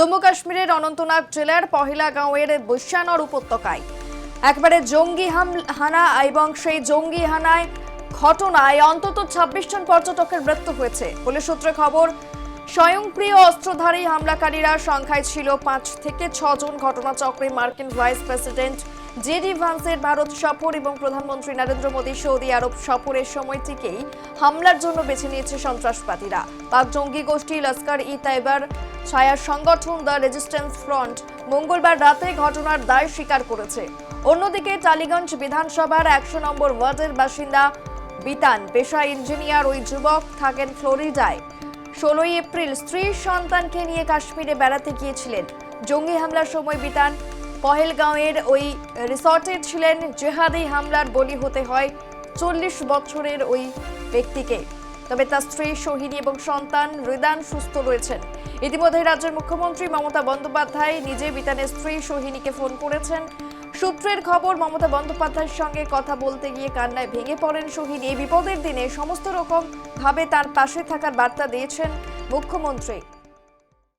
জম্মু কাশ্মীরের অনন্তনাগ জেলার পহেলগাঁওয়ের বৈশ্যানর উপত্যকায় একবারে জঙ্গি হানা এবং সেই জঙ্গি হানায় ঘটনায় অন্তত ২৬ জন পর্যটকের মৃত্যু হয়েছে। পুলিশ সূত্রে খবর, স্বয়ংক্রিয় অস্ত্রধারী হামলাকারীরা সংখ্যায় ছিল ৫ থেকে ৬ জন। ঘটনাচক্রে মার্কিন ভাইস প্রেসিডেন্ট জেডি ভান্সের ভারত সফর এবং প্রধানমন্ত্রী নরেন্দ্র মোদী সৌদি আরব সফরের সময়টিকেই হামলার জন্য বেছে নিয়েছে সন্ত্রাসবাদীরা। পাক জঙ্গি গোষ্ঠী লস্কর-ই-তৈবার ছায়া সংগঠন দ্য রেজিস্ট্যান্স ফ্রন্ট মঙ্গলবার রাতে ঘটনার দায় স্বীকার করেছে। অন্যদিকে টালিগঞ্জ বিধানসভার ১০০ নম্বর ওয়ার্ডের বাসিন্দা বিতান পেশায় ইঞ্জিনিয়ার ওই যুবক থাকেন ফ্লোরিডায়। ১৬ এপ্রিল স্ত্রী সন্তানকে নিয়ে কাশ্মীরে বেড়াতে গিয়েছিলেন। জঙ্গি হামলার সময় বিতান পহেলগাঁওয়ের ওই রিসর্টে ছিলেন। জেহাদি হামলার বলি হতে হয় ৪০ বছরের ওই ব্যক্তিকে। তবে তার স্ত্রী সোহিনী এবং সন্তান রিদান সুস্থ রয়েছেন। ইতিমধ্যে রাজ্যের মুখ্যমন্ত্রী মমতা বন্দ্যোপাধ্যায় নিজে বিতানের স্ত্রী সোহিনীকে ফোন করেছেন। সূত্রের খবর, মমতা বন্দ্যোপাধ্যায়ের সঙ্গে কথা বলতে গিয়ে কান্নায় ভেঙে পড়েন সোহিনী। এই বিপদের দিনে সমস্ত রকম ভাবে তার পাশে থাকার বার্তা দিয়েছেন মুখ্যমন্ত্রী।